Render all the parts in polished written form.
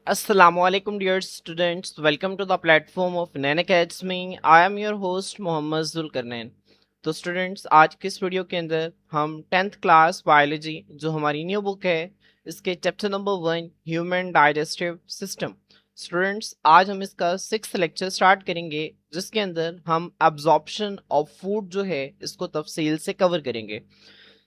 Assalamualaikum dear students, welcome to the platform of Nan Academy. I am your host Mohammad Zulqarnain. तो students आज के इस video के अंदर हम 10th क्लास बायोलॉजी जो हमारी न्यू बुक है इसके chapter number 1 human digestive system. Students आज हम इसका 6th लेक्चर स्टार्ट करेंगे जिसके अंदर हम एब्जॉर्प्शन ऑफ फूड जो है इसको तफसील से कवर करेंगे।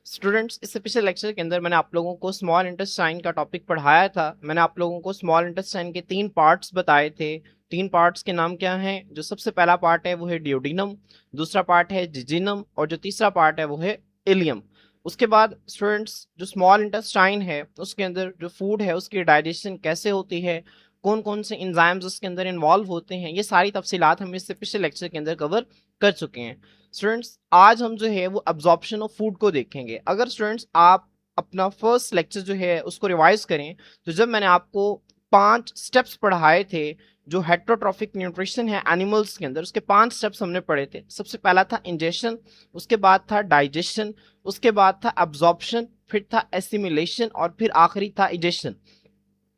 स्टूडेंट्स इससे पिछले लेक्चर के अंदर मैंने आप लोगों को स्मॉल इंटेस्टाइन का टॉपिक पढ़ाया था। मैंने आप लोगों को स्मॉल इंटेस्टाइन के 3 पार्ट्स बताए थे। 3 पार्ट्स के नाम क्या हैं? जो सबसे पहला पार्ट है वो है ड्यूडिनम, दूसरा पार्ट है जिजिनम और जो तीसरा पार्ट है वो है इलियम। उसके बाद स्टूडेंट्स जो स्मॉल इंटेस्टाइन है उसके अंदर जो फूड है उसकी डाइजेशन कैसे होती है, कौन कौन से इंजाइम्स उसके अंदर इन्वॉल्व होते हैं, ये सारी तफसीलात हम इससे पिछले लेक्चर के अंदर कवर कर चुके हैं। स्टूडेंट्स आज हम जो है वो एब्जॉर्प्शन ऑफ फूड को देखेंगे। अगर स्टूडेंट्स आप अपना फर्स्ट लेक्चर जो है उसको रिवाइज करें तो जब मैंने आपको 5 स्टेप्स पढ़ाए थे जो हेट्रोट्रॉफिक न्यूट्रिशन है एनिमल्स के अंदर, उसके 5 स्टेप्स हमने पढ़े थे। सबसे पहला था इंजेशन, उसके बाद था डाइजेशन, उसके बाद था एब्जॉर्प्शन, फिर था एसिमिलेशन और फिर आखिरी था इजेशन।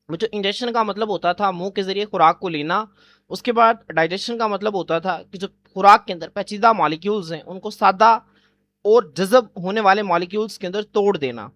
जो इंजेक्शन का मतलब होता था मुंह के जरिए खुराक को लेना। उसके बाद डाइजेशन का मतलब होता था कि जो खुराक के अंदर पेचीदा मॉलिक्यूल्स हैं उनको सादा और जज़ब होने वाले मॉलिक्यूल्स के अंदर तोड़ देना।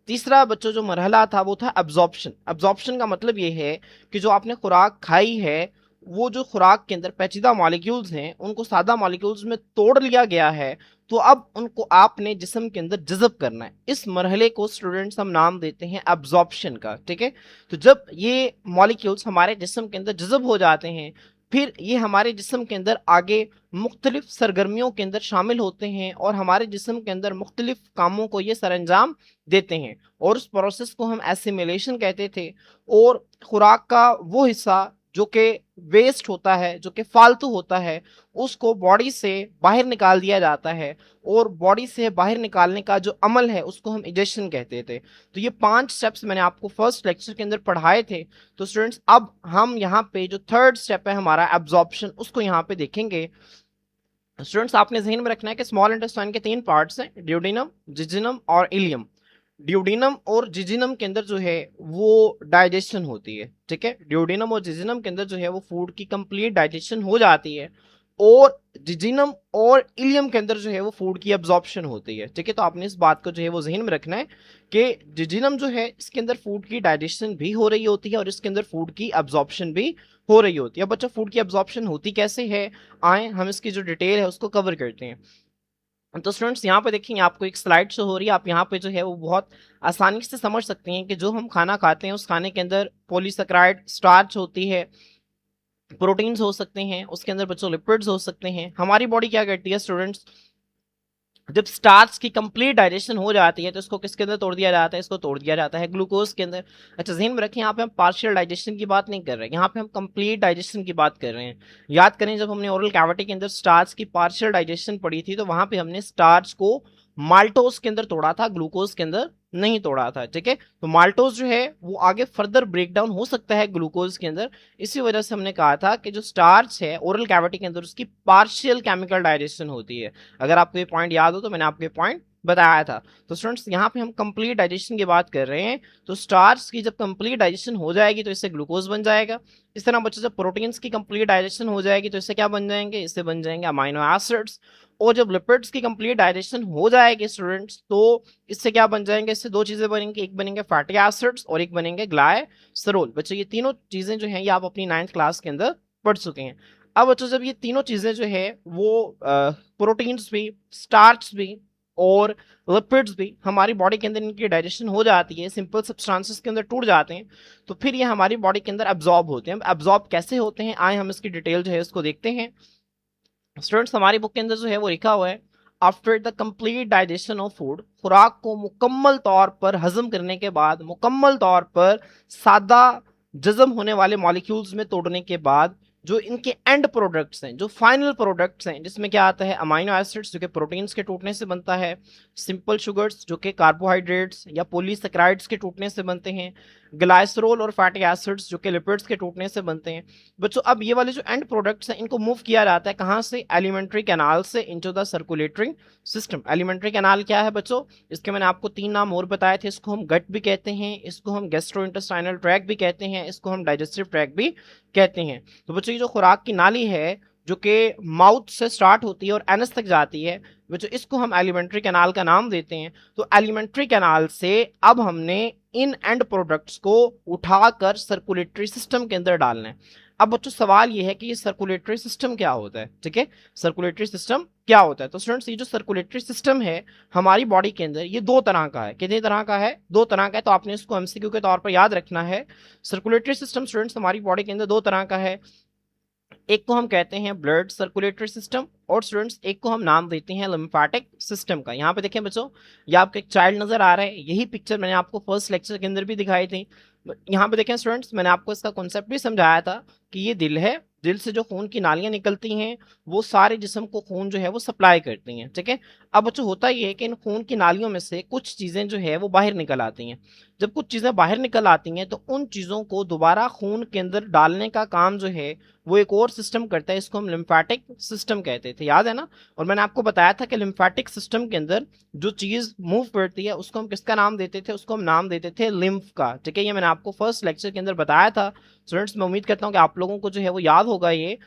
तीसरा बच्चों जो मरहला था वो था एब्जॉर्प्शन। एब्जॉर्प्शन का मतलब ये है कि जो आपने खुराक खाई है वो जो खुराक के अंदर पेचीदा मॉलिक्यूल्स हैं उनको सादा मॉलिक्यूल्स में तोड़ लिया गया है, तो अब उनको आपने जिस्म के अंदर जज़ब करना है। इस मरहले को स्टूडेंट्स हम नाम देते हैं एब्जॉर्प्शन का। ठीक है, तो जब ये मॉलिक्यूल्स हमारे जिस्म के अंदर जज़ब हो जाते हैं फिर ये हमारे जिस्म के अंदर आगे मुख्तलिफ सरगर्मियों के अंदर शामिल होते हैं और हमारे जिस्म के अंदर मुख्तलिफ कामों को ये सरअंजाम देते हैं और उस प्रोसेस को हम एसिमिलेशन कहते थे। और खुराक का वो हिस्सा जो कि वेस्ट होता है, जो कि फालतू होता है, उसको बॉडी से बाहर निकाल दिया जाता है और बॉडी से बाहर निकालने का जो अमल है उसको हम इजेशन कहते थे। तो ये 5 स्टेप्स मैंने आपको फर्स्ट लेक्चर के अंदर पढ़ाए थे। तो स्टूडेंट्स अब हम यहाँ पे जो थर्ड स्टेप है हमारा एब्जॉर्प्शन उसको यहाँ पे देखेंगे। स्टूडेंट्स आपने ज़हन में रखना है कि स्मॉल इंटेस्टाइन के 3 पार्ट्स हैं, ड्यूडिनम, जिजिनम और इलियम। ड्यूडिनम और जिजिनम के अंदर जो है वो डाइजेशन होती है। ठीक है, ड्यूडिनम और जिजिनम के अंदर जो है वो फूड की कंप्लीट डाइजेशन हो जाती है और जिजिनम और इलियम के अंदर जो है वो फूड की एब्जॉर्प्शन होती है। ठीक है, तो आपने इस बात को जो है वो जहन में रखना है कि जिजिनम जो है इसके अंदर फूड की डाइजेशन भी हो रही होती है और इसके अंदर फूड की एब्जॉर्प्शन भी हो रही होती है। अब बच्चा फूड की एब्जॉर्प्शन होती कैसे है, आए हम इसकी जो डिटेल है उसको कवर करते हैं। तो स्टूडेंट्स यहाँ पे देखेंगे आपको एक स्लाइड शो हो रही है, आप यहाँ पे जो है वो बहुत आसानी से समझ सकते हैं कि जो हम खाना खाते हैं उस खाने के अंदर पॉलीसेकेराइड स्टार्च होती है, प्रोटीन्स हो सकते हैं, उसके अंदर बच्चों लिपिड्स हो सकते हैं। हमारी बॉडी क्या करती है स्टूडेंट्स, जब स्टार्च की कंप्लीट डाइजेशन हो जाती है तो इसको किसके अंदर तोड़ दिया जाता है? इसको तोड़ दिया जाता है ग्लूकोज के अंदर। अच्छा ध्यान में रखें, यहाँ पे हम पार्शियल डाइजेशन की बात नहीं कर रहे हैं, यहाँ पे हम कंप्लीट डाइजेशन की बात कर रहे हैं। याद करें जब हमने ओरल कैविटी के अंदर स्टार्च की पार्शियल डाइजेशन पढ़ी थी तो वहां पे हमने स्टार्च को माल्टोज के अंदर तोड़ा था, ग्लूकोज के अंदर नहीं तोड़ा था। ठीक है, तो माल्टोज जो है वो आगे फर्दर ब्रेक डाउन हो सकता है ग्लूकोज के अंदर। इसी वजह से हमने कहा था कि जो स्टार्च है ओरल कैविटी के अंदर उसकी पार्शियल केमिकल डाइजेशन होती है। अगर आपको ये पॉइंट याद हो तो मैंने आपको ये पॉइंट बताया था। तो स्टूडेंट्स यहाँ पे हम कंप्लीट डाइजेशन की बात कर रहे हैं, तो स्टार्च की जब कंप्लीट डाइजेशन हो जाएगी तो इससे ग्लूकोज बन जाएगा। इस तरह बच्चों जब प्रोटीन्स की कंप्लीट डाइजेशन हो जाएगी तो इससे क्या बन जाएंगे? इससे बन जाएंगे अमाइनो एसिड्स। और जब लिपिड्स की कंप्लीट डाइजेशन हो जाएगी स्टूडेंट्स तो इससे क्या बन जाएंगे? इससे 2 चीजें बनेंगी, एक बनेंगे फैटी एसिड्स और एक बनेंगे ग्लाइसरोल। बच्चों ये तीनों चीजें जो हैं ये आप अपनी 9th क्लास के अंदर पढ़ चुके हैं। अब बच्चों जब ये तीनों चीजें जो है वो प्रोटीन्स भी, स्टार्च भी और लिपिड्स भी हमारी बॉडी के अंदर इनकी डाइजेशन हो जाती है, सिंपल सब्सटेंसेस के अंदर टूट जाते हैं, तो फिर ये हमारी बॉडी के अंदर एब्जॉर्ब होते हैं। एब्जॉर्ब कैसे होते हैं आए हम इसकी डिटेल जो है इसको देखते हैं। स्टूडेंट्स हमारी बुक के अंदर जो है वो लिखा हुआ है, after the complete digestion of food, खुराक को मुकम्मल तौर पर हजम करने के बाद, मुकम्मल तौर पर सादा जज्म होने वाले मॉलिक्यूल्स में तोड़ने के बाद जो इनके एंड प्रोडक्ट्स हैं, जो फाइनल प्रोडक्ट्स हैं, जिसमें क्या आता है? अमाइनो एसिड्स जो कि प्रोटीन्स के टूटने से बनता है, सिंपल शुगर्स जो कि कार्बोहाइड्रेट्स या पॉलीसेकेराइड्स के टूटने से बनते हैं, ग्लाइसरोल और फैटी एसिड्स जो कि लिपिड्स के टूटने से बनते हैं। बच्चों अब ये वाले जो एंड प्रोडक्ट्स हैं इनको मूव किया जाता है कहाँ से, एलिमेंट्री कैनाल से into the circulatory system. Alimentary canal क्या है बच्चों, इसके मैंने आपको 3 नाम और बताए थे। इसको हम गट भी कहते हैं, इसको हम गैस्ट्रोइंटेस्टाइनल ट्रैक्ट भी कहते हैं, इसको हम डाइजेस्टिव ट्रैक्ट भी कहते हैं। तो बच्चों ये जो खुराक की नाली है जो कि माउथ से स्टार्ट होती है और एनस तक जाती है बच्चों, इसको हम एलिमेंट्री कैनाल का नाम देते हैं। तो एलिमेंट्री कैनाल से अब हमने इन एंड प्रोडक्ट्स को उठाकर सर्कुलेटरी सिस्टम के अंदर डालना है। अब बच्चों सवाल ये है कि ये सर्कुलेटरी सिस्टम क्या होता है, ठीक है, सर्कुलेटरी सिस्टम क्या होता है। तो स्टूडेंट्स ये जो सर्कुलेटरी सिस्टम है हमारी बॉडी के अंदर ये 2 तरह का है। कितने तरह का है, 2 तरह का है। तो आपने इसको एमसीक्यू के तौर पर याद रखना है। सर्कुलेटरी सिस्टम स्टूडेंट्स हमारी बॉडी के अंदर 2 तरह का है। एक को हम कहते हैं ब्लड सर्कुलेटरी सिस्टम और स्टूडेंट्स एक को हम नाम देते हैं लिम्फेटिक सिस्टम का। यहाँ पे देखें बच्चों, ये आपको एक चाइल्ड नजर आ रहा है, यही पिक्चर मैंने आपको फर्स्ट लेक्चर के अंदर भी दिखाई थी। यहाँ पे देखें स्टूडेंट्स, मैंने आपको इसका कॉन्सेप्ट भी समझाया था कि ये दिल है, दिल से जो खून की नालियां निकलती हैं वो सारे जिस्म को खून जो है वो सप्लाई करती हैं, ठीक है। अब बच्चों होता ये है कि इन खून की नालियों में से कुछ चीजें जो है वो बाहर निकल आती हैं। जब कुछ चीजें बाहर निकल आती हैं तो उन चीजों को दोबारा खून के अंदर डालने का काम जो है वो एक और सिस्टम करता है, इसको हम लिम्फेटिक सिस्टम कहते थे, याद है ना। और मैंने आपको बताया था कि लिम्फेटिक सिस्टम के अंदर जो चीज मूव करती है उसको हम किसका नाम देते थे, उसको हम नाम देते थे लिम्फ का, ठीक है। ये मैंने आपको फर्स्ट लेक्चर के अंदर बताया था। स्टूडेंट्स मैं उम्मीद करता हूँ कि आप लोगों को जो है वो याद होगा ये।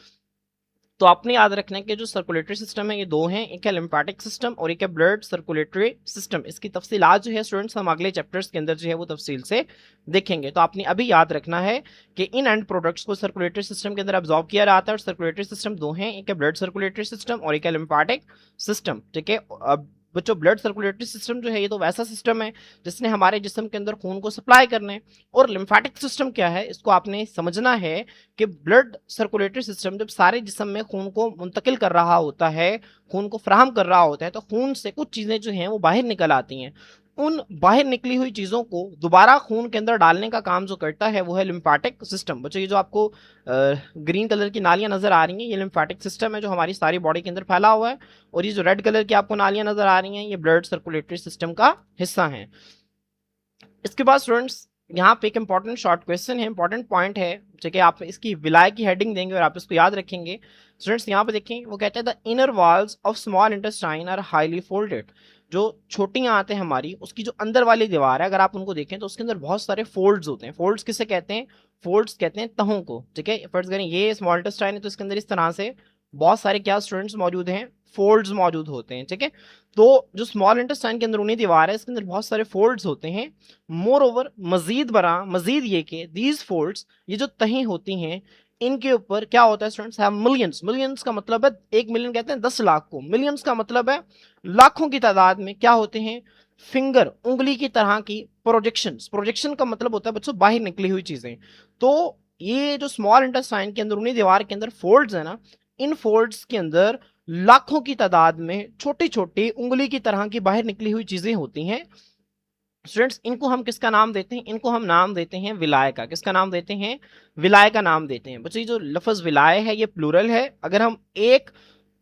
तो आपने याद रखना है कि जो सर्कुलेटरी सिस्टम है ये 2 हैं, एक है लिम्फेटिक सिस्टम और एक है ब्लड सर्कुलेटरी सिस्टम। इसकी तफसीलात जो है स्टूडेंट्स हम अगले चैप्टर्स के अंदर जो है वो तफसील से देखेंगे। तो आपने अभी याद रखना है कि इन एंड प्रोडक्ट्स को सर्कुलेटरी सिस्टम के अंदर ऑब्जॉर्व किया जाता है और सर्कुलेटरी सिस्टम 2 हैं, एक है ब्लड सर्कुलेटरी सिस्टम और एक है लिम्फेटिक सिस्टम, ठीक है। अब बच्चों ब्लड सर्कुलेटरी सिस्टम जो है ये तो वैसा सिस्टम है जिसने हमारे जिस्म के अंदर खून को सप्लाई करना है। और लिम्फेटिक सिस्टम क्या है इसको आपने समझना है कि ब्लड सर्कुलेटरी सिस्टम जब सारे जिस्म में खून को मुंतकिल कर रहा होता है, खून को फराहम कर रहा होता है, तो खून से कुछ चीज़ें जो हैं वो बाहर निकल आती हैं। उन बाहर निकली हुई चीज़ों को दोबारा खून के अंदर डालने का काम जो करता है वो है लिम्फेटिक सिस्टम। बच्चों ये जो आपको ग्रीन कलर की नालियां नजर आ रही हैं ये लिम्फेटिक सिस्टम है जो हमारी सारी बॉडी के अंदर फैला हुआ है। और ये जो रेड कलर की आपको नालियां नजर आ रही हैं ये ब्लड सर्कुलेटरी सिस्टम का हिस्सा है। इसके बाद स्टूडेंट्स यहाँ पे एक इंपॉर्टेंट शॉर्ट क्वेश्चन है, इंपॉर्टेंट पॉइंट है, ठीक है। आप इसकी विलाय की हेडिंग देंगे और आप इसको याद रखेंगे। स्टूडेंट्स यहाँ पे देखें वो कहते हैं the inner walls of small intestine are highly folded. जो छोटी आंत है हमारी उसकी जो अंदर वाली दीवार है अगर आप उनको देखें तो उसके अंदर बहुत सारे फोल्ड्स होते हैं। फोल्ड्स किसे कहते हैं, फोल्ड्स कहते हैं तहों को, ठीक है। फर्ज करें ये स्मॉल इंटेस्टाइन है तो इसके अंदर इस तरह से बहुत सारे क्या स्टूडेंट्स मौजूद हैं, फोल्ड्स मौजूद होते हैं, ठीक है। तो जो स्मॉल इंटेस्टाइन की अंदरूनी दीवार है इसके अंदर बहुत सारे फोल्ड्स होते हैं। मोर ओवर मजीद बरा मजीद ये कि दीज फोल्ड्स ये जो तहें होती हैं इनके ऊपर क्या होता है स्टूडेंट्स, है मिलियंस। मिलियंस का मतलब है 1 मिलियन कहते हैं 10 लाख को, मिलियंस का मतलब है लाखों की तादाद में क्या होते हैं, फिंगर उंगली की तरह की प्रोजेक्शंस। प्रोजेक्शन का मतलब होता है बच्चों बाहर निकली हुई चीजें। तो ये जो स्मॉल इंटेस्टाइन के अंदरूनी दीवार के अंदर फोल्ड्स है ना, इन फोल्ड्स के अंदर लाखों की तादाद में छोटी छोटी उंगली की तरह की बाहर निकली हुई चीजें होती हैं। स्टूडेंट्स इनको हम किसका नाम देते हैं, इनको हम नाम देते हैं विलाय का। किसका नाम देते हैं, विलाय का नाम देते हैं। बच्चों ये जो लफ्ज विलाय है ये प्लूरल है। अगर हम एक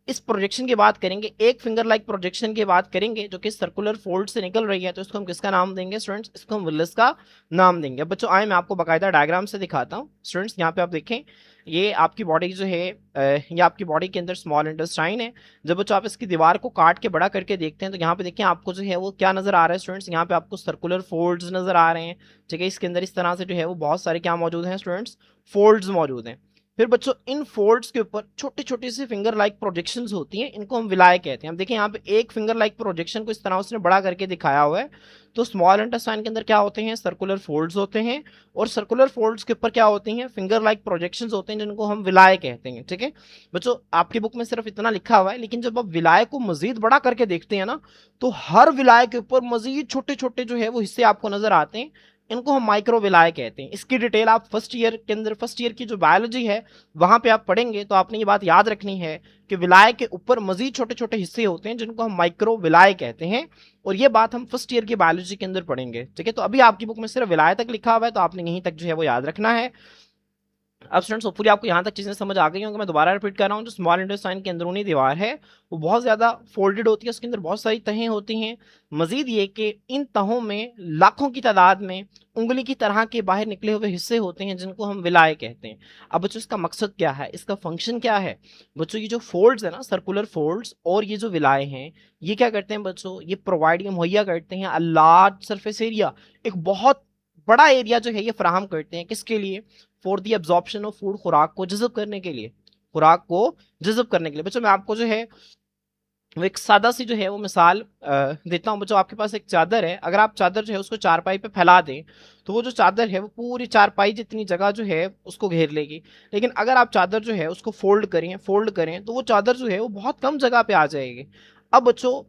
इस प्रोजेक्शन की बात करेंगे, एक फिंगर लाइक प्रोजेक्शन की बात करेंगे जो कि सर्कुलर फोल्ड से निकल रही है, तो इसको हम किसका नाम देंगे स्टूडेंट्स, इसको हम विलिस का नाम देंगे। बच्चों आए मैं आपको बाकायदा डायग्राम से दिखाता हूँ। स्टूडेंट्स यहाँ पे आप देखें ये आपकी बॉडी जो है ये आपकी बॉडी के अंदर स्मॉल इंटेस्टाइन है। जब बच्चों आप इसकी दीवार को काट के बड़ा करके देखते हैं तो यहाँ पे देखें आपको जो है वो क्या नजर आ रहा है स्टूडेंट्स, यहाँ पे आपको सर्कुलर फोल्ड्स नजर आ रहे हैं, ठीक है। इसके अंदर इस तरह से जो है वो बहुत सारे क्या मौजूद हैं स्टूडेंट्स, फोल्ड्स मौजूद हैं। फिर बच्चों इन फोल्ड्स के ऊपर छोटी छोटी सी फिंगर लाइक प्रोजेक्शंस होती हैं, इनको हम विलाय कहते हैं। हम देखिए यहाँ पे एक फिंगर लाइक प्रोजेक्शन को इस तरह उसने बड़ा करके दिखाया हुआ है। तो स्मॉल इंटेस्टाइन के अंदर क्या होते हैं, सर्कुलर फोल्ड्स होते हैं और सर्कुलर फोल्ड्स के ऊपर क्या होती हैं, फिंगर लाइक प्रोजेक्शंस होते हैं जिनको हम विलाय कहते हैं, ठीक है। बच्चों आपकी बुक में सिर्फ इतना लिखा हुआ है, लेकिन जब आप विलाय को मजीद बड़ा करके देखते हैं ना तो हर विलाय के ऊपर मजीद छोटे छोटे जो है वो हिस्से आपको नजर आते हैं, इनको हम माइक्रोविलाय कहते हैं। इसकी डिटेल आप फर्स्ट ईयर के अंदर, फर्स्ट ईयर की जो बायोलॉजी है वहां पे आप पढ़ेंगे तो आपने ये बात याद रखनी है कि विलाय के ऊपर मजीद छोटे छोटे हिस्से होते हैं जिनको हम माइक्रोविलाय कहते हैं। और ये बात हम फर्स्ट ईयर की बायोलॉजी के अंदर पढ़ेंगे, ठीक है। तो अभी आपकी बुक में सिर्फ विलाय तक लिखा हुआ है तो आपने यहीं तक जो है वो याद रखना है। अब स्टूडेंट्स होपफुली आपको यहाँ तक चीज़ें समझ आ गई होंगी। मैं दोबारा रिपीट कर रहा हूँ, जो स्मॉल इंटेस्टाइन की अंदरूनी दीवार है वो बहुत ज़्यादा फोल्डेड होती है, उसके अंदर बहुत सारी तहें होती हैं। मजीद ये कि इन तहों में लाखों की तादाद में उंगली की तरह के बाहर निकले हुए हिस्से होते हैं जिनको हम विलाय कहते हैं। अब बच्चों इसका मकसद क्या है, इसका फंक्शन क्या है? बच्चों ये जो फोल्ड्स है ना, सर्कुलर फोल्ड्स और ये जो विलाय हैं, ये क्या करते हैं बच्चों, ये प्रोवाइड, ये मुहैया करते हैं अ लार्ज सरफेस एरिया, एक बहुत बड़ा एरिया जो है ये फराहम करते हैं। किसके लिए? For the absorption of food, खुराक को जज़ब करने के लिए, खुराक को जज़ब करने के लिए। बच्चों मैं आपको जो है वो एक सादा सी जो है वो मिसाल देता हूँ। बच्चों आपके पास एक चादर है, अगर आप चादर जो है उसको चारपाई पे फैला दें तो वो जो चादर है वो पूरी चारपाई जितनी जगह जो है उसको घेर लेगी। लेकिन अगर आप चादर जो है उसको फोल्ड करें तो वो चादर जो है वो बहुत कम जगह पे आ जाएगी। अब बच्चों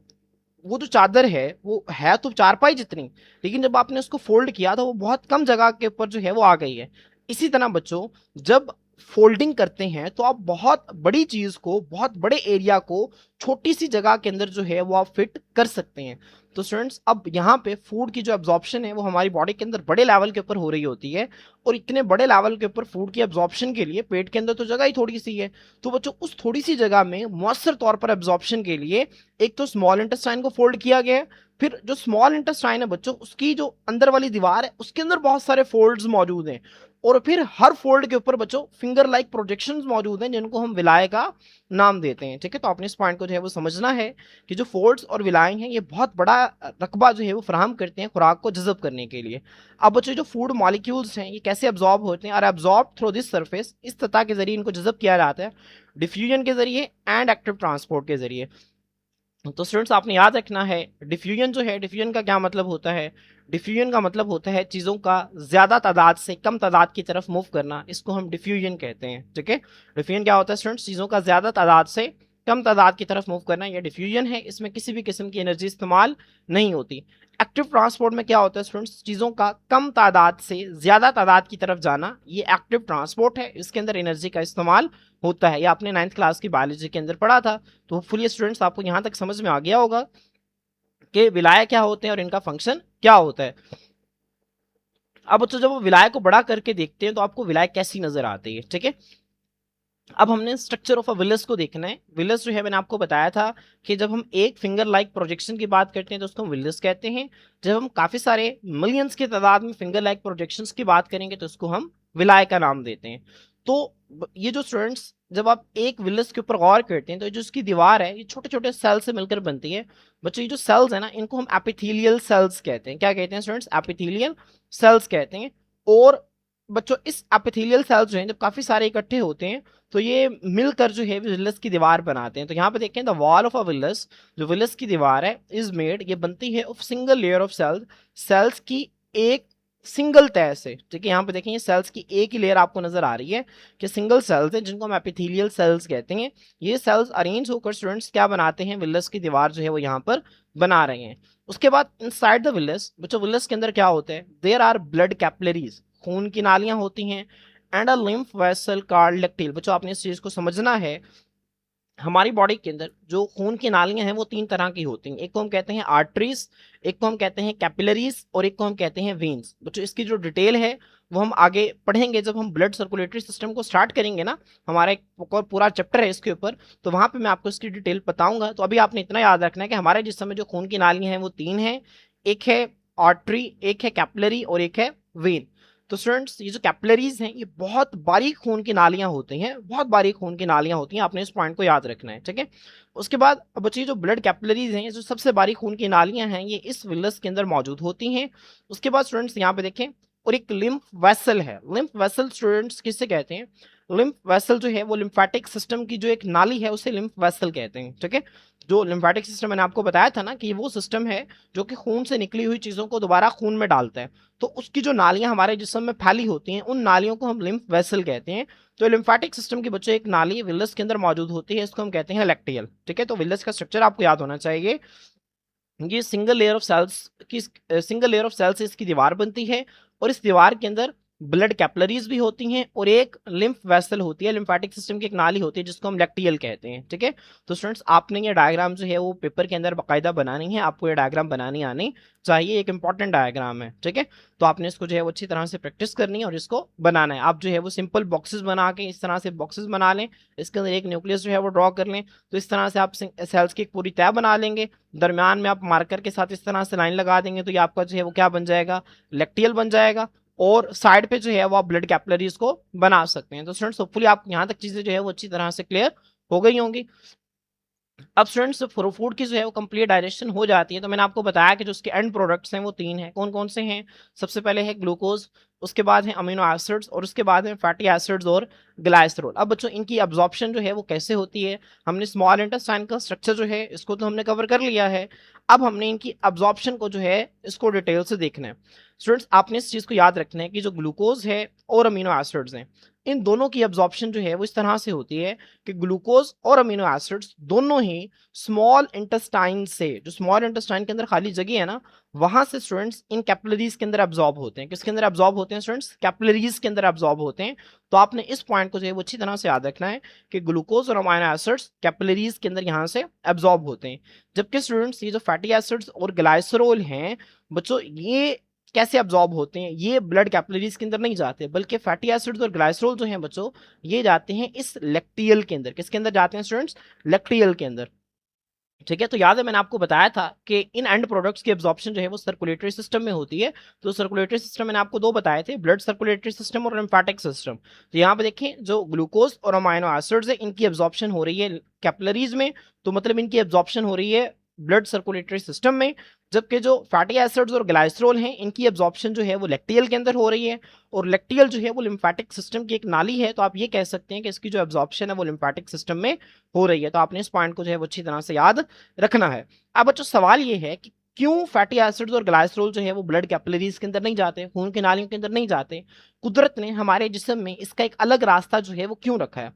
वो जो चादर है वो है तो चारपाई जितनी, लेकिन जब आपने उसको फोल्ड किया तो वो बहुत कम जगह के ऊपर जो है वो आ गई है। इसी तरह बच्चों जब फोल्डिंग करते हैं तो आप बहुत बड़ी चीज को, बहुत बड़े एरिया को छोटी सी जगह के अंदर जो है वो आप फिट कर सकते हैं। तो स्टूडेंट्स अब यहाँ पे फूड की जो एब्जॉर्प्शन है वो हमारी बॉडी के अंदर बड़े लेवल के ऊपर हो रही होती है, और इतने बड़े लेवल के ऊपर फूड की एब्जॉर्प्शन के लिए पेट के अंदर तो जगह ही थोड़ी सी है। तो बच्चों उस थोड़ी सी जगह में मौसर तौर पर एब्जॉर्प्शन के लिए एक तो स्मॉल इंटेस्टाइन को फोल्ड किया गया है, फिर जो स्मॉल इंटेस्टाइन है बच्चों उसकी जो अंदर वाली दीवार है उसके अंदर बहुत सारे फोल्ड्स मौजूद हैं, और फिर हर फोल्ड के ऊपर बच्चों फिंगर लाइक प्रोजेक्शंस मौजूद हैं जिनको हम विलाय का नाम देते हैं। ठीक है, तो आपने इस पॉइंट को जो है वो समझना है कि जो फोल्ड्स और विलाएं हैं ये बहुत बड़ा रकबा जो है वो फराहम करते हैं खुराक को जज़ब करने के लिए। अब बच्चों जो फूड मॉलिक्यूल्स हैं ये कैसे एब्जॉर्ब होते हैं, और एब्जॉर्ब थ्रू दिस सरफेस, इस सतह के जरिए इनको जज़ब किया जाता है, डिफ्यूजन के जरिए एंड एक्टिव ट्रांसपोर्ट के जरिए। तो स्टूडेंट्स आपने याद रखना है, डिफ्यूजन जो है, डिफ्यूजन का क्या मतलब होता है? डिफ्यूजन का मतलब होता है चीज़ों का ज़्यादा तादाद से कम तादाद की तरफ मूव करना, इसको हम डिफ्यूजन कहते हैं। ठीक है, डिफ्यूजन क्या होता है स्टूडेंट्स? चीज़ों का ज़्यादा तादाद से कम तादाद की तरफ मूव करना, यह डिफ्यूजन है। इसमें किसी भी किस्म की एनर्जी इस्तेमाल नहीं होती। एक्टिव ट्रांसपोर्ट में क्या होता है स्टूडेंट्स? चीज़ों का कम तादाद से ज़्यादा तादाद की तरफ जाना, ये एक्टिव ट्रांसपोर्ट है। इसके अंदर एनर्जी का इस्तेमाल होता है। ये आपने 9th क्लास की बायोलॉजी के अंदर पढ़ा था। तो होपफुली स्टूडेंट्स आपको यहाँ तक समझ में आ गया होगा कि विलाय क्या होते हैं और इनका फंक्शन क्या होता है। अब बच्चों जब वो विलाय को बड़ा करके देखते हैं तो आपको विलाय कैसी नजर आती है? ठीक है, अब हमने स्ट्रक्चर ऑफ अ विलस को देखना है। विलस जो है मैंने आपको बताया था कि जब हम एक फिंगर लाइक प्रोजेक्शन की बात करते हैं तो उसको हम विलस कहते हैं। जब हम काफी सारे मिलियंस की तादाद में फिंगर लाइक प्रोजेक्शंस की बात करेंगे तो उसको हम विलाय का नाम देते हैं। तो ये जो स्टूडेंट्स जब आप एक विलस के ऊपर गौर करते हैं तो जो इसकी दीवार है ये छोटे छोटे सेल से मिलकर बनती है। बच्चों ये जो सेल्स है ना इनको हम एपिथेलियल सेल्स कहते हैं। क्या कहते हैं स्टूडेंट्स? एपिथेलियल सेल्स कहते हैं। और बच्चों इस एपिथेलियल सेल्स जो हैं जब काफी सारे इकट्ठे होते हैं तो ये मिलकर जो है विलस की दीवार बनाते हैं। तो यहाँ पे देखें, the wall of a villus, जो विलस की दीवार है, इज मेड, ये बनती है of single layer of cells, cells की एक सिंगल तह से। ठीक है, यहाँ पे देखें ये सेल्स की एक ही लेयर आपको नजर आ रही है कि सिंगल सेल्स हैं जिनको हम एपिथेलियल सेल्स कहते हैं। ये सेल्स अरेंज होकर स्टूडेंट्स क्या बनाते हैं? विलस की दीवार जो है वो यहाँ पर बना रहे हैं। उसके बाद इनसाइड द विलस, बच्चों विलस के अंदर क्या होता है? देयर आर ब्लड कैपिलरीज, खून की नालियां होती हैं, and a lymph vessel called lacteal. बच्चों आपने इस चीज को समझना है, हमारी बॉडी के अंदर जो खून की नालियां हैं वो तीन तरह की होती हैं। एक को हम कहते हैं आर्टरीज, एक को हम कहते हैं कैपिलरीज, और एक को हम कहते हैं वेन्स। बच्चों इसकी जो डिटेल है वो हम आगे पढ़ेंगे जब हम ब्लड सर्कुलेटरी सिस्टम को स्टार्ट करेंगे ना, हमारा एक और पूरा चैप्टर है इसके ऊपर, तो वहां पे मैं आपको इसकी डिटेल बताऊंगा। तो अभी आपने इतना याद रखना है कि हमारे जिस्म में जो खून की नालियां हैं वो तीन हैं, एक है आर्टरी, एक है कैपिलरी, और एक है वेन। तो स्टूडेंट्स ये जो कैपिलरीज हैं ये बहुत बारीक खून की नालियां होती हैं, बहुत बारीक खून की नालियां होती हैं, आपने इस पॉइंट को याद रखना है। ठीक है, उसके बाद अब बच्चे जो ब्लड कैपिलरीज हैं, ये जो सबसे बारीक खून की नालियां हैं, ये इस विलस के अंदर मौजूद होती हैं। उसके बाद स्टूडेंट्स यहाँ पे देखें, और एक लिम्फ वेसल है। लिम्फ वेसल स्टूडेंट्स किससे कहते हैं? लिम्फ वेसल जो है वो लिम्फेटिक सिस्टम की जो एक नाली है उसे लिम्फ वेसल कहते हैं। ठीक है, जो लिम्फेटिक सिस्टम मैंने आपको बताया था ना कि वो सिस्टम है जो कि खून से निकली हुई चीजों को दोबारा खून में डालता है, तो उसकी जो नालियां हमारे जिस्म में फैली होती हैं उन नालियों को हम लिम्फ वेसल कहते हैं। तो लिम्फेटिक सिस्टम के बच्चे एक नाली विलस के अंदर मौजूद होती है, इसको हम कहते हैं लैक्टियल। ठीक है, तो विलस का स्ट्रक्चर आपको याद होना चाहिए। ये सिंगल लेयर ऑफ सेल्स की, सिंगल लेयर ऑफ सेल्स से इसकी दीवार बनती है, और इस दीवार के अंदर ब्लड कैपिलरीज भी होती हैं और एक लिम्फ वेसल होती है, लिम्फेटिक सिस्टम की एक नाली होती है जिसको हम लैक्टियल कहते हैं। ठीक है, तो स्टूडेंट्स आपने ये डायग्राम जो है वो पेपर के अंदर बाकायदा बनानी है, आपको ये डायग्राम बनानी आनी चाहिए, एक इंपॉर्टेंट डायग्राम है। ठीक है, तो आपने इसको जो है वो अच्छी तरह से प्रैक्टिस करनी है और इसको बनाना है। आप जो है वो सिंपल बॉक्सेस बना के इस तरह से बॉक्सेस बना लें, इसके अंदर एक न्यूक्लियस जो है वो ड्रॉ कर लें, तो इस तरह से आप सेल्स की एक पूरी तय बना लेंगे, दरमियान में आप मार्कर के साथ इस तरह से लाइन लगा देंगे, तो ये आपका जो है वो क्या बन जाएगा, लैक्टियल बन जाएगा। और साइड पे जो है वो आप ब्लड कैपिलरीज को बना सकते हैं। तो स्टूडेंट्स होपफुली आप यहाँ तक चीजें जो है वो अच्छी तरह से क्लियर हो गई होंगी। अब स्टूडेंट्स फूड की जो है वो कंप्लीट डाइजेशन हो जाती है, तो मैंने आपको बताया कि जो उसके एंड प्रोडक्ट्स हैं वो 3 हैं। कौन कौन से हैं? सबसे पहले है ग्लूकोज, उसके बाद है अमीनो एसिड्स और उसके बाद है फैटी एसिड्स और ग्लाइसरोल। अब बच्चों इनकी अब्जॉर्प्शन जो है वो कैसे होती है, हमने स्मॉल इंटेस्टाइन का स्ट्रक्चर जो है इसको तो हमने कवर कर लिया है। अब हमने इनकी अब्जॉर्प्शन को जो है इसको डिटेल से देखना है। स्टूडेंट्स आपने इस चीज को याद रखना है कि जो ग्लूकोज है और अमीनो एसिड्स हैं, इन दोनों की अब्जॉर्प्शन जो है वो इस तरह से होती है कि ग्लूकोज और अमीनो एसिड्स दोनों ही स्मॉल इंटेस्टाइन से, जो स्मॉल इंटेस्टाइन के अंदर खाली जगह है ना, वहां से स्टूडेंट्स इन कैपिलरीज के अंदर अब्जॉर्ब होते हैं। किसके अंदर अब्जॉर्ब होते हैं स्टूडेंट्स? कैपिलरीज के अंदर अब्जॉर्ब होते हैं। तो आपने इस पॉइंट को जो है वो अच्छी तरह से याद रखना है कि ग्लूकोज और अमीनो एसिड्स कैपिलरीज के अंदर यहाँ से अब्जॉर्ब होते हैं। जबकि स्टूडेंट्स ये जो फैटी एसिड्स और ग्लाइसरोल हैं बच्चों, ये कैसे अब्जॉर्ब होते हैं? ये ब्लड कैपिलरीज के अंदर नहीं जाते, बल्कि फैटी एसिड्स और ग्लाइसरोल जो हैं बच्चों, ये जाते हैं इस लैक्टियल के अंदर। किसके अंदर जाते हैं स्टूडेंट्स? लैक्टियल के अंदर। ठीक है, तो याद है मैंने आपको बताया था कि इन एंड प्रोडक्ट्स की एब्जॉर्प्शन जो है वो सर्कुलेटरी सिस्टम में होती है। तो सर्कुलेटरी सिस्टम मैंने आपको 2 बताए थे, ब्लड सर्कुलेटरी सिस्टम और लिम्फेटिक सिस्टम। तो यहाँ पे देखें जो ग्लूकोज और अमाइनो एसिड्स है इनकी एब्जॉर्प्शन हो रही है कैपिलरीज में, तो मतलब इनकी एब्जॉर्प्शन हो रही है ब्लड सर्कुलेटरी सिस्टम में। जबकि जो फैटी एसिड्स और ग्लाइसरोल हैं इनकी एब्जॉर्प्शन जो है वो लैक्टियल के अंदर हो रही है, और लैक्टियल जो है वो लिम्फेटिक सिस्टम की एक नाली है। तो आप ये कह सकते हैं कि इसकी जो एब्जॉर्प्शन है वो लिम्फेटिक सिस्टम में हो रही है। तो आपने इस पॉइंट को जो है वो अच्छी तरह से याद रखना है। अब बच्चों सवाल ये है कि क्यों फैटी एसिड्स और ग्लाइसरोल जो है वो ब्लड कैपिलरीज के अंदर नहीं जाते, खून की नालियों के अंदर नहीं जाते? कुदरत ने हमारे जिस्म में इसका एक अलग रास्ता जो है वो क्यों रखा है?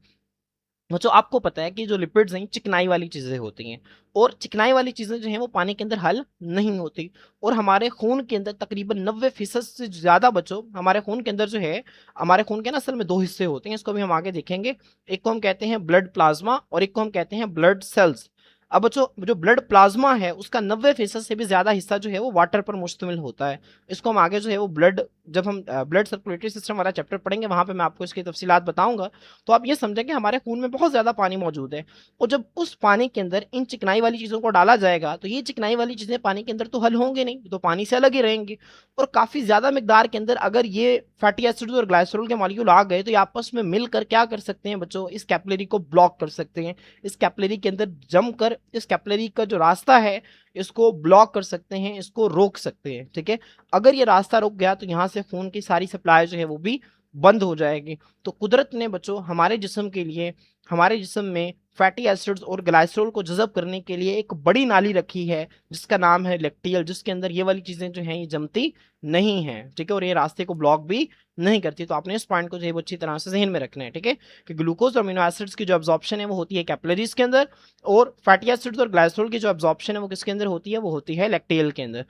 बच्चों आपको पता है कि जो लिपिड्स हैं चिकनाई वाली चीजें होती हैं, और चिकनाई वाली चीजें जो हैं वो पानी के अंदर हल नहीं होती। और हमारे खून के अंदर तकरीबन 90% से ज्यादा बच्चों, हमारे खून के अंदर जो है, हमारे खून के ना असल में 2 हिस्से होते हैं, इसको भी हम आगे देखेंगे। एक को हम कहते हैं ब्लड प्लाज्मा और एक को हम कहते हैं ब्लड सेल्स। अब बच्चों जो ब्लड प्लाज्मा है उसका 90% से भी ज्यादा हिस्सा जो है वो वाटर पर मुश्तमिल होता है। इसको हम आगे जो है वो ब्लड, जब हम ब्लड सर्कुलेटरी सिस्टम वाला चैप्टर पढ़ेंगे वहां पे मैं आपको इसकी तफसीलात बताऊंगा। तो आप ये समझें कि हमारे खून में बहुत ज्यादा पानी मौजूद है, और जब उस पानी के अंदर इन चिकनाई वाली चीजों को डाला जाएगा तो ये चिकनाई वाली चीजें पानी के अंदर तो हल होंगे नहीं, तो पानी से अलग ही रहेंगी। और काफी ज्यादा मिकदार के अंदर अगर ये फैटी एसिड्स और ग्लाइसरोल के मॉलिक्यूल आ गए तो ये आपस में मिलकर क्या कर सकते हैं बच्चों? इस कैपिलरी को ब्लॉक कर सकते हैं। इस कैपिलरी के अंदर जमकर इस कैपिलरी का जो रास्ता है इसको ब्लॉक कर सकते हैं, इसको रोक सकते हैं। ठीक है, अगर ये रास्ता रुक गया तो यहाँ से खून की सारी सप्लाई जो है वो भी बंद हो जाएगी। तो कुदरत ने बच्चों हमारे जिस्म के लिए, हमारे जिस्म में फैटी एसिड्स और ग्लाइसरोल को जज़ब करने के लिए एक बड़ी नाली रखी है जिसका नाम है लैक्टियल, जिसके अंदर ये वाली चीजें जो हैं ये जमती नहीं है। ठीक है, और ये रास्ते को ब्लॉक भी नहीं करती। तो आपने इस पॉइंट को जो है वो अच्छी तरह से जहन में रखना है। ठीक है, कि ग्लूकोज और अमीनो एसिड्स की जो एब्जॉर्प्शन है वो होती है कैपिलरीज के अंदर, और फैटी एसिड्स और ग्लाइसरोल की जो एब्जॉर्प्शन है वो किसके अंदर होती है? वो होती है लैक्टियल के अंदर।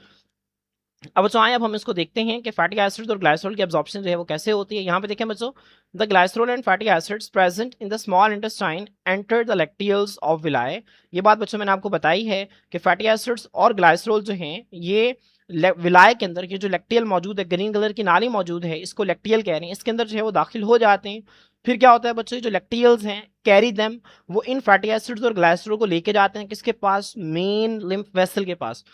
अब बच्चों आए अब हम इसको देखते हैं कि फैटी एसिड्स और ग्लाइसरोल की एब्जॉर्प्शन जो है वो कैसे होती है। यहाँ पे देखें बच्चों, the glycerol and fatty acids present in the small intestine enter the lacteals of villi. ये बात बच्चों मैंने आपको बताई है कि फैटी एसिड्स और ग्लाइसरोल जो हैं ये विलाय के अंदर, ये जो लैक्टियल मौजूद है, ग्रीन कलर की नाली मौजूद है, इसको लैक्टियल कह रहे हैं, इसके अंदर जो है वो दाखिल हो जाते हैं। फिर क्या होता है बच्चों, जो लैक्टियल्स हैं कैरी देम, वो इन फैटी एसिड्स और ग्लाइसरोल को लेके जाते हैं किसके पास? मेन लिम्फ वेसल के पास।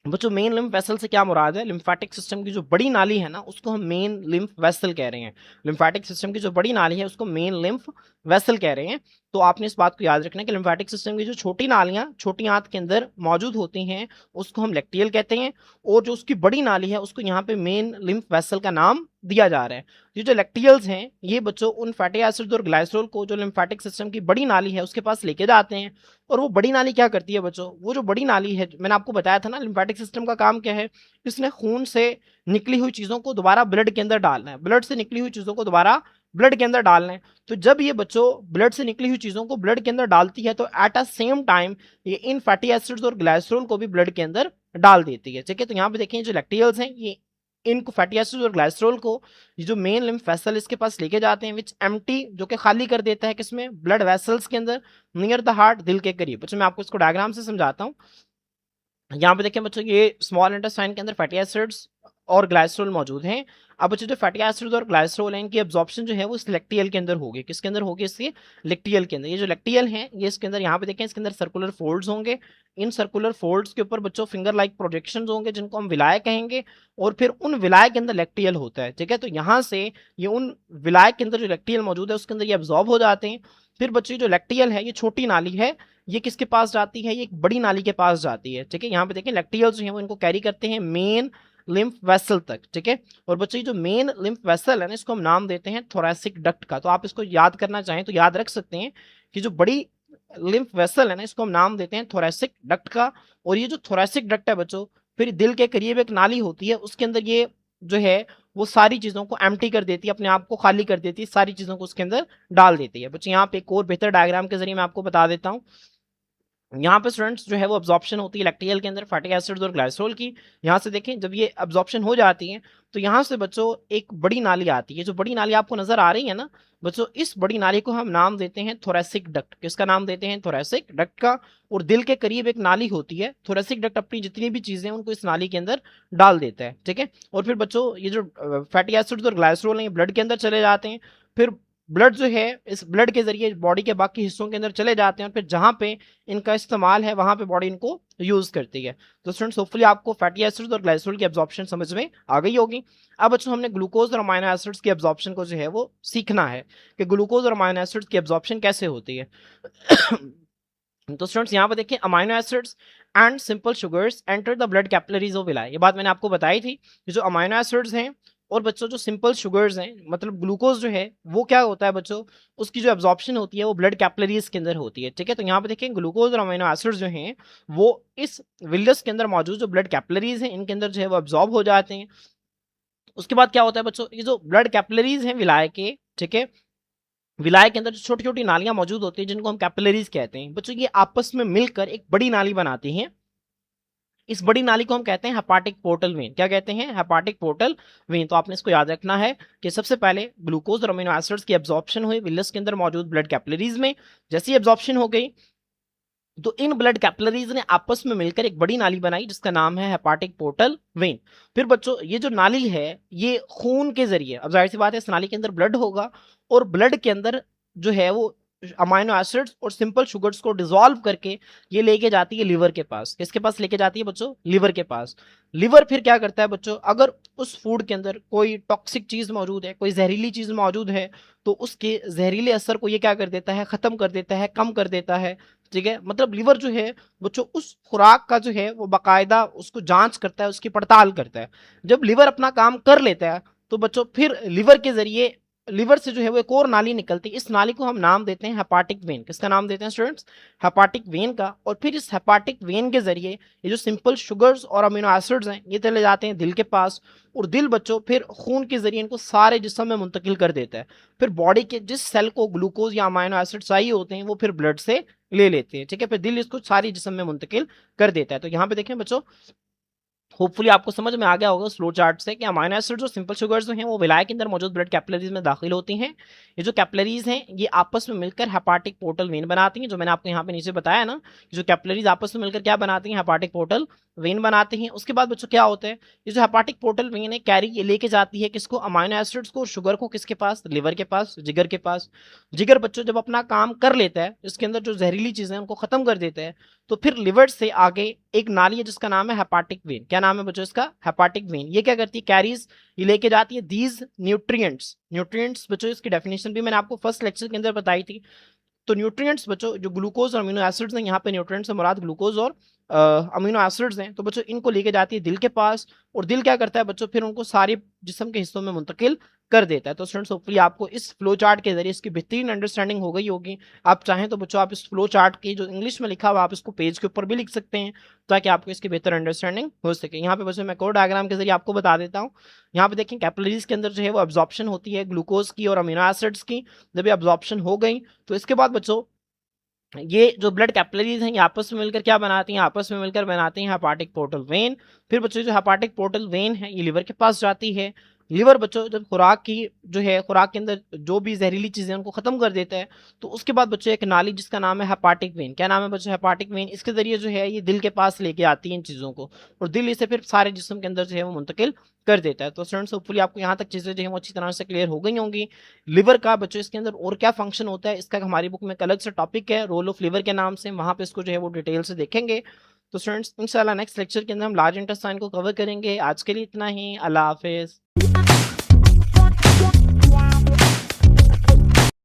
बच्चों मेन लिम्फ वेसल से क्या मुराद है? लिम्फेटिक सिस्टम की जो बड़ी नाली है ना उसको हम मेन लिम्फ वेसल कह रहे हैं। लिम्फेटिक सिस्टम की जो बड़ी नाली है उसको मेन लिम्फ वेसल कह रहे हैं। तो आपने इस बात को याद रखना है कि लिम्फेटिक सिस्टम की जो छोटी नालियां छोटी आंत के अंदर मौजूद होती हैं उसको हम लैक्टियल कहते हैं, और जो उसकी बड़ी नाली है उसको यहाँ पे मेन लिम्फ वेसल का नाम दिया जा रहा है। ये जो लैक्टियल्स हैं ये बच्चों उन फैटी एसिड और ग्लाइसरोल को जो लिम्फेटिक सिस्टम की बड़ी नाली है उसके पास लेके जाते हैं। और वो बड़ी नाली क्या करती है बच्चों? वो जो बड़ी नाली है, मैंने आपको बताया था ना लिम्फेटिक सिस्टम का काम क्या है, इसने खून से निकली हुई चीजों को दोबारा ब्लड के अंदर डालना है, ब्लड से निकली हुई चीजों को दोबारा ब्लड के अंदर डालना है। तो जब ये बच्चों ब्लड से निकली हुई चीजों को ब्लड के अंदर डालती है तो एट अ सेम टाइम ये इन फैटी एसिड्स और ग्लाइसरोल को भी ब्लड के अंदर डाल देती है। ठीक है, तो यहाँ पे देखें जो लैक्टियल्स हैं ये इनको फैटी एसिड और ग्लाइसरॉल को ये जो मेन लिम्फ वेसल इसके पास लेके जाते हैं, विच एम्प्टी, जो कि खाली कर देता है किसमें, ब्लड वेसल्स के अंदर, नियर द हार्ट, दिल के करीब। बच्चों मैं आपको इसको डायग्राम से समझाता हूँ। यहाँ पे देखिए बच्चों, ये स्मॉल इंटेस्टाइन के अंदर फैटी एसिड्स और ग्लाइसरॉल मौजूद हैं। अब बच्चों जो फैटी एसिड्स और ग्लाइसरॉल हैं, इनकी एब्जॉर्प्शन जो है वो इस लेक्टियल के अंदर होगी। किसके अंदर होगी, इसके लेक्टियल के अंदर। ये जो लेक्टियल है ये इसके अंदर, यहाँ पे देखें इसके अंदर सर्कुलर फोल्ड्स होंगे। इन सर्कुलर फोल्ड्स के ऊपर बच्चों फिंगर लाइक प्रोजेक्शंस होंगे, जिनको हम विलाय कहेंगे, और फिर उन विलाय के अंदर लेक्टियल होता है। ठीक है, तो यहाँ से ये उन विलाय के अंदर जो लेक्टियल मौजूद है उसके अंदर ये एब्जॉर्ब हो जाते हैं। फिर बच्चों जो लेक्टियल है ये छोटी नाली है, ये किसके पास जाती है, ये एक बड़ी नाली के पास जाती है। ठीक है, यहाँ पे देखें लेक्टियल्स जो हैं वो इनको कैरी करते हैं मेन लिम्फ वेसल तक। ठीक है, और बच्चों ये जो मेन लिम्फ वेसल है ना, इसको हम नाम देते हैं थोरैसिक डक्ट का। तो आप इसको याद करना चाहें तो याद रख सकते हैं कि जो बड़ी लिम्फ वेसल है ना, इसको हम नाम देते हैं थोरैसिक डक्ट का। और ये जो थोरैसिक डक्ट है बच्चों, फिर दिल के करीब एक नाली होती है, उसके अंदर ये जो है वो सारी चीजों को एम्प्टी कर देती है, अपने आप को खाली कर देती है, सारी चीजों को उसके अंदर डाल देती है। बच्चों यहाँ पे एक और बेहतर डायग्राम के जरिए मैं आपको बता देता हूँ। यहाँ पे स्टूडेंट्स जो है वो अब्जॉर्प्शन होती है लैक्टियल के अंदर फैटी एसिड्स और ग्लाइसरॉल की। यहाँ से देखें जब ये अब्जॉर्प्शन हो जाती है तो यहाँ से बच्चों एक बड़ी नाली आती है। जो बड़ी नाली आपको नजर आ रही है ना बच्चों, इस बड़ी नाली को हम नाम देते हैं थोरैसिक डक्ट। किसका नाम देते हैं, थोरैसिक डक्ट का। और दिल के करीब एक नाली होती है, थोरैसिक डक्ट अपनी जितनी भी चीजें हैं उनको इस नाली के अंदर डाल देता है। ठीक है, और फिर बच्चों ये जो फैटी एसिड्स और ग्लाइसरॉल हैं ब्लड के अंदर चले जाते हैं। फिर ब्लड जो है इस ब्लड के जरिए बॉडी के बाकी हिस्सों के अंदर चले जाते हैं, और फिर जहां पे इनका इस्तेमाल है वहां पे बॉडी इनको यूज करती है। तो स्टूडेंट्स होपफुली आपको फैटी एसिड्स और ग्लाइसरॉल की एब्जॉर्प्शन समझ में आ गई होगी। अब बच्चों हमने ग्लूकोज और अमाइनो एसिड्स की एब्जॉर्प्शन को जो है वो सीखना है कि ग्लूकोज और अमाइनो एसिड्स की एब्जॉर्प्शन कैसे होती है। तो स्टूडेंट्स यहाँ पे देखिए, amino acids and simple sugars enter the blood capillaries of villi. ये बात मैंने आपको बताई थी कि जो अमाइनो एसिड्स हैं और बच्चों जो सिंपल शुगर्स हैं, मतलब ग्लूकोज जो है वो क्या होता है बच्चों, उसकी जो एब्जॉर्प्शन होती है वो ब्लड कैपिलरीज के अंदर होती है। ठीक है, तो यहाँ पे देखें ग्लूकोज और अमीनो एसिड्स जो हैं वो इस विलस के अंदर मौजूद जो ब्लड कैपिलरीज हैं इनके अंदर जो है वो एब्जॉर्ब हो जाते हैं। उसके बाद क्या होता है बच्चों, ये जो ब्लड कैपिलरीज हैं विलाय के, ठीक है, विलाय के अंदर जो छोटी छोटी नालियां मौजूद होती हैं जिनको हम कैपिलरीज कहते हैं बच्चों, ये आपस में मिलकर एक बड़ी नाली बनाती हैं। इस बड़ी नाली को हम कहते हैं हेपाटिक पोर्टल वेन। क्या कहते हैं, हेपाटिक पोर्टल वेन। तो आपने इसको याद रखना है कि सबसे पहले ग्लूकोज और अमीनो एसिड्स की एब्जॉर्प्शन हुई विलस के अंदर मौजूद ब्लड कैपिलरीज में। जैसी एब्जॉर्प्शन हो गई तो इन ब्लड कैपिलरीज ने आपस में मिलकर एक बड़ी नाली बनाई जिसका नाम है हेपाटिक पोर्टल वेन। फिर बच्चों ये जो नाली है ये खून के जरिए, अब जाहिर सी बात है इस नाली के अंदर ब्लड होगा, और ब्लड के अंदर जो है वो अमाइनो एसिड्स और सिंपल शुगर्स को डिसॉल्व करके ये लेके जाती है लिवर के पास। किसके पास लेके जाती है बच्चों, लिवर के पास। लिवर फिर क्या करता है बच्चों, अगर उस फूड के अंदर कोई टॉक्सिक चीज मौजूद है, कोई जहरीली चीज मौजूद है, तो उसके जहरीले असर को ये क्या कर देता है, खत्म कर देता है, कम कर देता है। ठीक है, मतलब लिवर जो है बच्चों उस खुराक का जो है वो बाकायदा उसको जांच करता है, उसकी पड़ताल करता है। जब लिवर अपना काम कर लेता है तो बच्चों फिर लिवर के जरिए, लिवर से जो है वो एक और नाली निकलती है। इस नाली को हम नाम देते हैं हेपाटिक वेन। किसका नाम देते हैं स्टूडेंट्स, हेपाटिक वेन का। और फिर इस हेपाटिक वेन के जरिए ये जो सिंपल शुगर्स और अमीनो एसिड्स हैं ये चले जाते हैं दिल के पास, और दिल बच्चों फिर खून के जरिए इनको सारे जिस्म में मुंतकिल कर देता है। फिर बॉडी के जिस सेल को ग्लूकोज या अमीनो एसिड चाहिए होते हैं वो फिर ब्लड से ले लेते हैं। ठीक है, फिर दिल इसको सारी जिस्म में मुंतकिल कर देता है। तो यहाँ पे देखें बच्चों, होपफुली आपको समझ में आ गया होगा स्लो चार्ट से कि अमाइनो एसिड्स और सिंपल शुगर्स जो हैं वो विलाय के अंदर मौजूद ब्लड कैपिलरीज में दाखिल होती हैं। ये जो कैपिलरीज हैं ये आपस में मिलकर हेपाटिक पोर्टल वेन बनाती हैं, जो मैंने आपको यहाँ पे नीचे बताया ना, जो कैपिलरीज आपस में मिलकर क्या बनाती हैं, हेपाटिक पोर्टल वेन बनाते हैं। उसके बाद बच्चों क्या होता है, ये जो हेपाटिक पोर्टल वेन है कैरी ये लेके जाती है किसको, अमाइनो एसिड्स को और शुगर को किसके पास, लिवर के पास, जिगर के पास। जिगर बच्चों जब अपना काम कर लेता है, इसके अंदर जो जहरीली चीजें हैं उनको खत्म कर देता है, तो फिर लिवर से आगे एक नाली है जिसका नाम है हेपाटिक वेन। क्या नाम है बच्चों इसका, हेपाटिक वेन। ये क्या करती है, कैरीज, ये लेके जाती है दीज न्यूट्रिएंट्स। न्यूट्रिएंट्स बच्चों इसकी डेफिनेशन भी मैंने आपको फर्स्ट लेक्चर के अंदर बताई थी। तो न्यूट्रिएंट्स बच्चों जो ग्लूकोज और अमीनो एसिड्स हैं, यहाँ पे न्यूट्रिएंट्स से मुराद ग्लूकोज और अमीनो एसिड्स हैं, तो बच्चों इनको लेके जाती है दिल के पास, और दिल क्या करता है बच्चों, फिर उनको सारे जिस्म के हिस्सों में मुंतकिल कर देता है। तो स्टूडेंट्स होपफुली आपको इस फ्लो चार्ट के जरिए इसकी बेहतरीन अंडरस्टैंडिंग हो गई होगी। आप चाहें तो बच्चों आप इस फ्लो चार्ट की जो इंग्लिश में लिखा हुआ आप इसको पेज के ऊपर भी लिख सकते हैं ताकि आपको इसकी बेहतर अंडरस्टैंडिंग हो सके। यहाँ पे बच्चों मैं कोड डायग्राम के जरिए आपको बता देता हूँ। यहाँ पे देखें कैपिलरीज के अंदर जो है वो एब्जॉर्प्शन होती है ग्लूकोज की और अमीनो एसिड्स की। जब ये एब्जॉर्प्शन हो गई तो इसके बाद बच्चों ये जो ब्लड कैपिलरीज हैं ये आपस में मिलकर क्या बनाती हैं, आपस में मिलकर बनाती हैं हेपाटिक पोर्टल वेन। फिर बच्चों जो हेपाटिक पोर्टल वेन है ये लिवर के पास जाती है। लिवर बच्चों जब खुराक की जो है खुराक के अंदर जो भी जहरीली चीजें उनको खत्म कर देता है, तो उसके बाद बच्चों एक नाली जिसका नाम है हेपाटिक वेन। क्या नाम है बच्चों? Hepatic when. इसके जरिए जो है ये दिल के पास लेके आती है इन चीजों को, और दिल इसे फिर सारे जिस्म के अंदर जो है वो मुंतकिल कर देता है। तो स्टूडेंट्स होपफुली आपको यहाँ तक चीजें जो है वो अच्छी तरह से क्लियर हो गई होंगी। लिवर का बच्चों इसके अंदर और क्या फंक्शन होता है, इसका हमारी बुक में एक अलग से टॉपिक है रोल ऑफ लिवर के नाम से, वहां पे इसको जो है वो डिटेल से देखेंगे। तो स्टूडेंट्स इंशाल्लाह नेक्स्ट लेक्चर के अंदर हम लार्ज इंटेस्टाइन को कवर करेंगे। आज के लिए इतना ही। अल्लाह हाफिज।